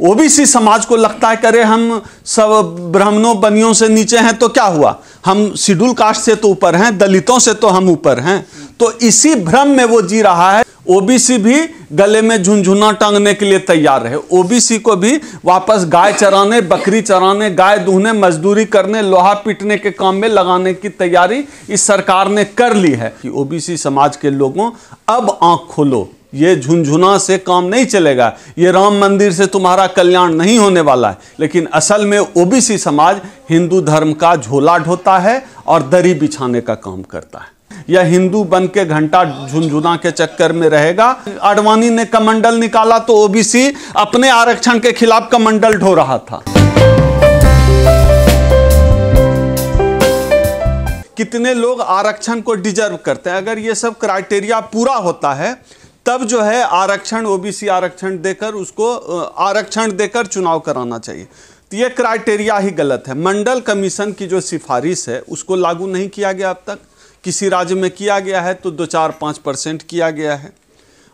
OBC समाज को लगता है करे हम सब ब्राह्मणों बनियों से नीचे हैं तो क्या हुआ, हम शेड्यूल कास्ट से तो ऊपर हैं, दलितों से तो हम ऊपर हैं। तो इसी भ्रम में वो जी रहा है। ओबीसी भी गले में झुनझुना टांगने के लिए तैयार है। ओबीसी को भी वापस गाय चराने, बकरी चराने, गाय दूहने, मजदूरी करने, लोहा पीटने के काम में लगाने की तैयारी इस सरकार ने कर ली है। कि ओबीसी समाज के लोगों अब आंख खोलो, ये झुनझुना से काम नहीं चलेगा, ये राम मंदिर से तुम्हारा कल्याण नहीं होने वाला है। लेकिन असल में ओबीसी समाज हिंदू धर्म का झोला ढोता है और दरी बिछाने का काम करता है। यह हिंदू बन के घंटा झुनझुना के चक्कर में रहेगा। आडवाणी ने कमंडल निकाला तो ओबीसी अपने आरक्षण के खिलाफ कमंडल ढो रहा था। कितने लोग आरक्षण को डिजर्व करते हैं? अगर ये सब क्राइटेरिया पूरा होता है तब जो है आरक्षण, ओबीसी आरक्षण देकर उसको आरक्षण देकर चुनाव कराना चाहिए। तो ये क्राइटेरिया ही गलत है। मंडल कमीशन की जो सिफारिश है उसको लागू नहीं किया गया अब तक। किसी राज्य में किया गया है तो 2-4-5% किया गया है।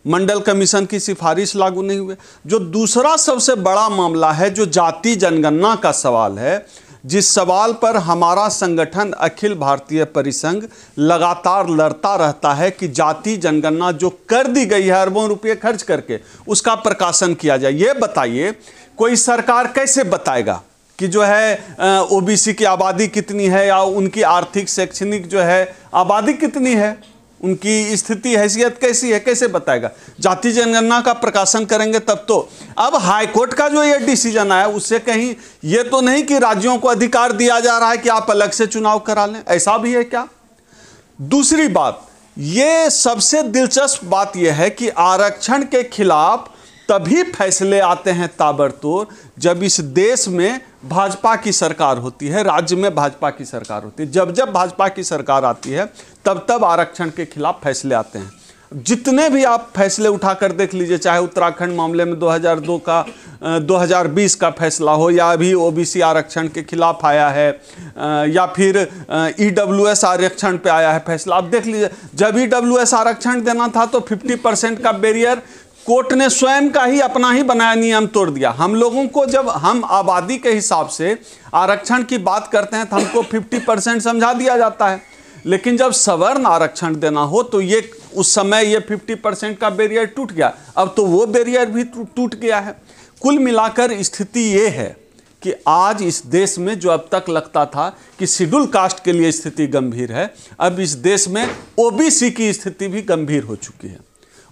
मंडल कमीशन की सिफारिश लागू नहीं हुए। जो दूसरा सबसे बड़ा मामला है, जो जाति जनगणना का सवाल है, जिस सवाल पर हमारा संगठन अखिल भारतीय परिसंघ लगातार लड़ता रहता है कि जाति जनगणना जो कर दी गई है अरबों रुपये खर्च करके, उसका प्रकाशन किया जाए। ये बताइए, कोई सरकार कैसे बताएगा कि जो है ओबीसी की आबादी कितनी है या उनकी आर्थिक शैक्षणिक जो है आबादी कितनी है, उनकी स्थिति हैसियत कैसी है, कैसे बताएगा? जाति जनगणना का प्रकाशन करेंगे तब तो। अब हाईकोर्ट का जो ये डिसीजन आया उससे कहीं ये तो नहीं कि राज्यों को अधिकार दिया जा रहा है कि आप अलग से चुनाव करा लें, ऐसा भी है क्या? दूसरी बात, ये सबसे दिलचस्प बात यह है कि आरक्षण के खिलाफ तभी फैसले आते हैं ताबड़तोड़ जब इस देश में भाजपा की सरकार होती है, राज्य में भाजपा की सरकार होती है। जब जब भाजपा की सरकार आती है तब तब आरक्षण के खिलाफ फैसले आते हैं। जितने भी आप फैसले उठाकर देख लीजिए, चाहे उत्तराखंड मामले में 2002 का 2020 का फैसला हो, या अभी ओबीसी आरक्षण के खिलाफ आया है, या फिर ईडब्ल्यूएस आरक्षण पे आया है फैसला। आप देख लीजिए, जब ईडब्ल्यूएस आरक्षण देना था तो 50% का बैरियर कोर्ट ने स्वयं का ही अपना ही बनाया नियम तोड़ दिया। हम लोगों को जब हम आबादी के हिसाब से आरक्षण की बात करते हैं तो हमको 50% समझा दिया जाता है, लेकिन जब सवर्ण आरक्षण देना हो तो ये उस समय ये 50% का बैरियर टूट गया। अब तो वो बैरियर भी टूट गया है। कुल मिलाकर स्थिति ये है कि आज इस देश में जो अब तक लगता था कि शेड्यूल कास्ट के लिए स्थिति गंभीर है, अब इस देश में ओबीसी की स्थिति भी गंभीर हो चुकी है।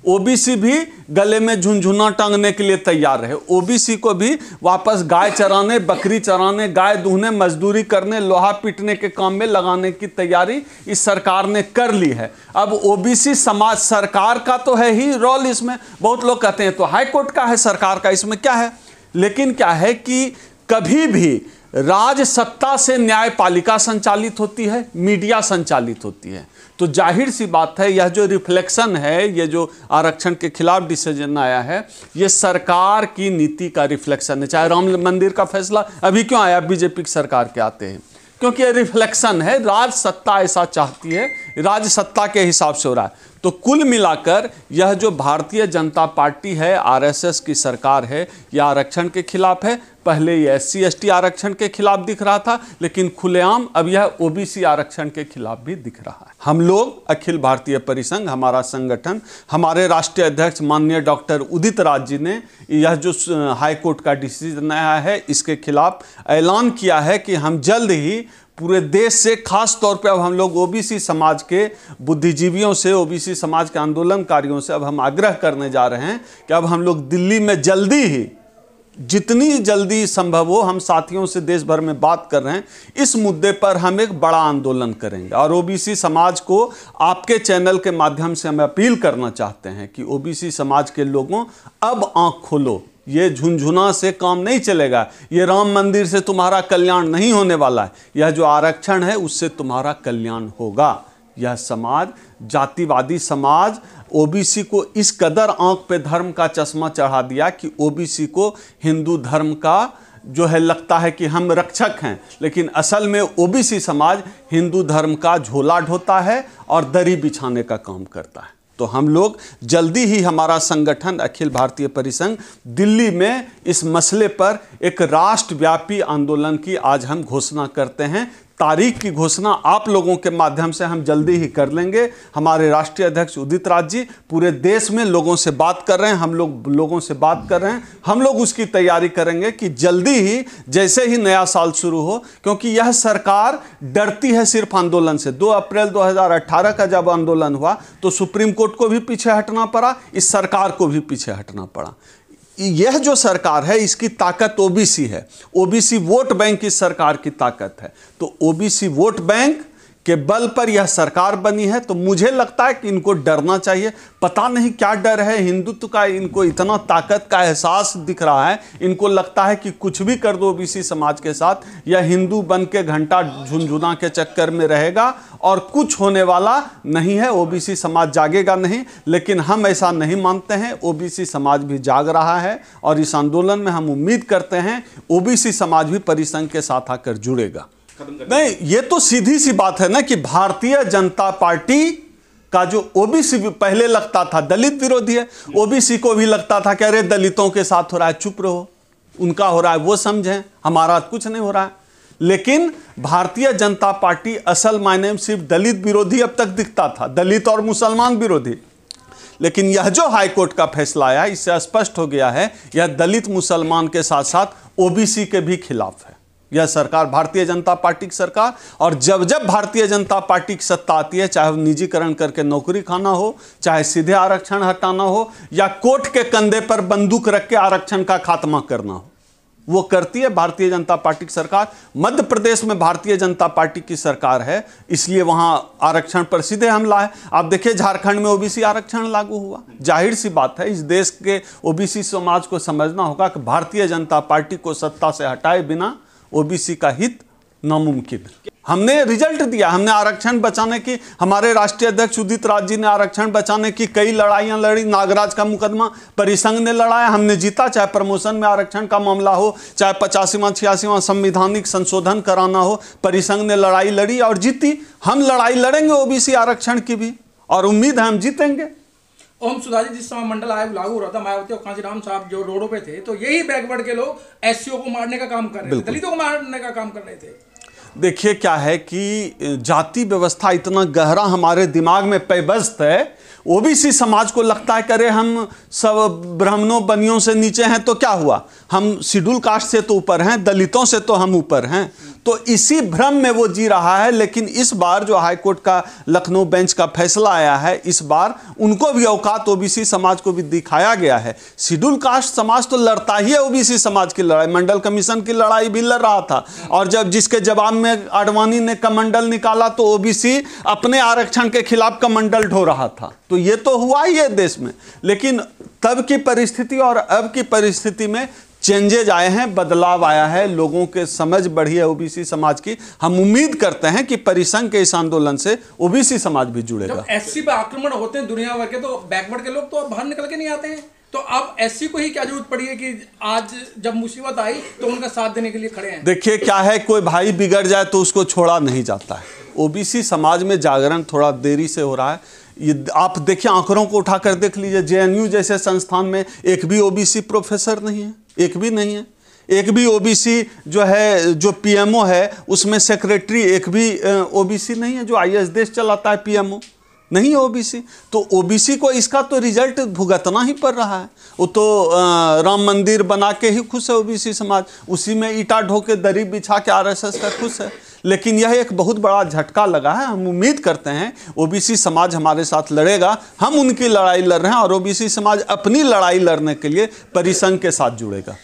ओबीसी भी गले में झुनझुना टांगने के लिए तैयार है। ओबीसी को भी वापस गाय चराने, बकरी चराने, गाय दूहने, मजदूरी करने, लोहा पीटने के काम में लगाने की तैयारी इस सरकार ने कर ली है। अब ओबीसी समाज, सरकार का तो है ही रोल इसमें। बहुत लोग कहते हैं तो हाई कोर्ट का है, सरकार का इसमें क्या है? लेकिन क्या है कि कभी भी राज सत्ता से न्यायपालिका संचालित होती है, मीडिया संचालित होती है। तो जाहिर सी बात है, यह जो रिफ्लेक्शन है, ये जो आरक्षण के खिलाफ डिसीजन आया है, ये सरकार की नीति का रिफ्लेक्शन है। चाहे राम मंदिर का फैसला अभी क्यों आया बीजेपी की सरकार के आते हैं, क्योंकि ये रिफ्लेक्शन है, राज सत्ता ऐसा चाहती है, राज सत्ता के हिसाब से हो रहा है। तो कुल मिलाकर यह जो भारतीय जनता पार्टी है, आरएसएस की सरकार है, यह आरक्षण के खिलाफ है। पहले ये SC/ST आरक्षण के खिलाफ दिख रहा था, लेकिन खुलेआम अब यह ओबीसी आरक्षण के खिलाफ भी दिख रहा है। हम लोग अखिल भारतीय परिसंघ, हमारा संगठन, हमारे राष्ट्रीय अध्यक्ष माननीय डॉक्टर उदित राज जी ने यह जो हाईकोर्ट का डिसीजन आया है इसके खिलाफ ऐलान किया है कि हम जल्द ही पूरे देश से, खास तौर पे अब हम लोग ओबीसी समाज के बुद्धिजीवियों से, ओबीसी समाज के आंदोलनकारियों से अब हम आग्रह करने जा रहे हैं कि अब हम लोग दिल्ली में जल्दी ही, जितनी जल्दी संभव हो, हम साथियों से देश भर में बात कर रहे हैं, इस मुद्दे पर हम एक बड़ा आंदोलन करेंगे। और ओबीसी समाज को आपके चैनल के माध्यम से हम अपील करना चाहते हैं कि ओबीसी समाज के लोगों अब आंख खोलो, ये झुनझुना से काम नहीं चलेगा, ये राम मंदिर से तुम्हारा कल्याण नहीं होने वाला है, यह जो आरक्षण है उससे तुम्हारा कल्याण होगा। यह समाज, जातिवादी समाज, ओबीसी को इस कदर आंख पे धर्म का चश्मा चढ़ा दिया कि ओबीसी को हिंदू धर्म का जो है लगता है कि हम रक्षक हैं, लेकिन असल में ओबीसी समाज हिंदू धर्म का झोला ढोता है और दरी बिछाने का काम करता है। तो हम लोग जल्दी ही हमारा संगठन अखिल भारतीय परिसंघ दिल्ली में इस मसले पर एक राष्ट्रव्यापी आंदोलन की आज हम घोषणा करते हैं। तारीख की घोषणा आप लोगों के माध्यम से हम जल्दी ही कर लेंगे। हमारे राष्ट्रीय अध्यक्ष उदित राज जी पूरे देश में लोगों से बात कर रहे हैं, हम लोग लोगों से बात कर रहे हैं। हम लोग उसकी तैयारी करेंगे कि जल्दी ही जैसे ही नया साल शुरू हो, क्योंकि यह सरकार डरती है सिर्फ आंदोलन से। 2 अप्रैल 2018 का जब आंदोलन हुआ तो सुप्रीम कोर्ट को भी पीछे हटना पड़ा, इस सरकार को भी पीछे हटना पड़ा। यह जो सरकार है इसकी ताकत ओबीसी है, ओबीसी वोट बैंक इस सरकार की ताकत है। तो ओबीसी वोट बैंक के बल पर यह सरकार बनी है। तो मुझे लगता है कि इनको डरना चाहिए। पता नहीं क्या डर है हिंदुत्व का, इनको इतना ताकत का एहसास दिख रहा है। इनको लगता है कि कुछ भी कर दो ओबीसी समाज के साथ, यह हिंदू बन के घंटा झुनझुना के चक्कर में रहेगा और कुछ होने वाला नहीं है। ओबीसी समाज जागेगा नहीं, लेकिन हम ऐसा नहीं मानते हैं। ओबीसी समाज भी जाग रहा है और इस आंदोलन में हम उम्मीद करते हैं ओबीसी समाज भी परिसंघ के साथ आकर जुड़ेगा। नहीं, ये तो सीधी सी बात है ना कि भारतीय जनता पार्टी का जो ओबीसी पहले लगता था दलित विरोधी है, ओबीसी को भी लगता था कि अरे दलितों के साथ हो रहा है, चुप रहो, उनका हो रहा है वो समझें, हमारा कुछ नहीं हो रहा है। लेकिन भारतीय जनता पार्टी असल मायने में सिर्फ दलित विरोधी अब तक दिखता था, दलित और मुसलमान विरोधी। लेकिन यह जो हाईकोर्ट का फैसला आया इससे स्पष्ट हो गया है यह दलित मुसलमान के साथ साथ ओबीसी के भी खिलाफ है। यह सरकार भारतीय जनता पार्टी की सरकार, और जब जब भारतीय जनता पार्टी की सत्ता आती है, चाहे निजीकरण करके नौकरी खाना हो, चाहे सीधे आरक्षण हटाना हो, या कोर्ट के कंधे पर बंदूक रख के आरक्षण का खात्मा करना हो, वो करती है भारतीय जनता पार्टी की सरकार। मध्य प्रदेश में भारतीय जनता पार्टी की सरकार है, इसलिए वहां आरक्षण पर सीधे हमला है। आप देखिए झारखंड में ओबीसी आरक्षण लागू हुआ। जाहिर सी बात है इस देश के ओबीसी समाज को समझना होगा कि भारतीय जनता पार्टी को सत्ता से हटाए बिना ओबीसी का हित नामुमकिन। हमने रिजल्ट दिया, हमने आरक्षण बचाने की, हमारे राष्ट्रीय अध्यक्ष उदित राज जी ने आरक्षण बचाने की कई लड़ाइयां लड़ी। नागराज का मुकदमा परिसंघ ने लड़ाया, हमने जीता। चाहे प्रमोशन में आरक्षण का मामला हो, चाहे 85वां 86वां संवैधानिक संशोधन कराना हो, परिसंघ ने लड़ाई लड़ी और जीती। हम लड़ाई लड़ेंगे ओबीसी आरक्षण की भी, और उम्मीद है हम जीतेंगे। ओम सुधाजी, जिस समय मंडल आयोग लागू हो रहा था, मायावती और कांशीराम साहब जो रोडों पे थे, तो यही बैकवर्ड के लोग एससीओ को मारने का काम कर रहे थे, दलितों को मारने का काम कर रहे थे। देखिए क्या है कि जाति व्यवस्था इतना गहरा हमारे दिमाग में पैबस्त है, ओबीसी समाज को लगता है कि अरे हम सब ब्राह्मणों बनियों से नीचे हैं तो क्या हुआ, हम शेड्यूल कास्ट से तो ऊपर हैं, दलितों से तो हम ऊपर हैं। तो इसी भ्रम में वो जी रहा है। लेकिन इस बार जो हाईकोर्ट का लखनऊ बेंच का फैसला आया है, इस बार उनको भी औकात ओबीसी समाज को भी दिखाया गया है। शेड्यूल कास्ट समाज तो लड़ता ही है ओबीसी समाज की लड़ाई, मंडल कमीशन की लड़ाई भी लड़ रहा था, और जब जिसके जवाब में आडवाणी ने कमंडल निकाला तो ओबीसी अपने आरक्षण के खिलाफ कमंडल ढो रहा था। तो ये तो हुआ ही है देश में। लेकिन तब की परिस्थिति और अब की परिस्थिति में चेंजेज आए हैं, बदलाव आया है, लोगों के समझ बढ़ी है ओबीसी समाज की। हम उम्मीद करते हैं कि परिसंघ के इस आंदोलन से ओबीसी समाज भी जुड़ेगा। जब एससी पे आक्रमण होते हैं दुनिया भर के, तो बैकवर्ड के लोग तो बाहर निकल के नहीं आते हैं। तो अब एससी को ही क्या जरूरत पड़ी है कि आज जब मुसीबत आई तो उनका साथ देने के लिए खड़े हैं। देखिए क्या है, कोई भाई बिगड़ जाए तो उसको छोड़ा नहीं जाता है। ओबीसी समाज में जागरण थोड़ा देरी से हो रहा है। ये आप देखिए, आंकड़ों को उठाकर देख लीजिए, जेएनयू जैसे संस्थान में एक भी ओबीसी प्रोफेसर नहीं है, एक भी नहीं है। एक भी ओबीसी जो है, जो पीएमओ है उसमें सेक्रेटरी एक भी ओबीसी नहीं है। जो आईएएस देश चलाता है पीएमओ नहीं है ओबीसी। तो ओबीसी को इसका तो रिजल्ट भुगतना ही पड़ रहा है। वो तो राम मंदिर बना के ही खुश है ओबीसी समाज, उसी में ईटा ढो के दरी बिछा के आरएसएस का खुश है। लेकिन यह एक बहुत बड़ा झटका लगा है। हम उम्मीद करते हैं ओबीसी समाज हमारे साथ लड़ेगा। हम उनकी लड़ाई लड़ रहे हैं और ओबीसी समाज अपनी लड़ाई लड़ने के लिए परिसंघ के साथ जुड़ेगा।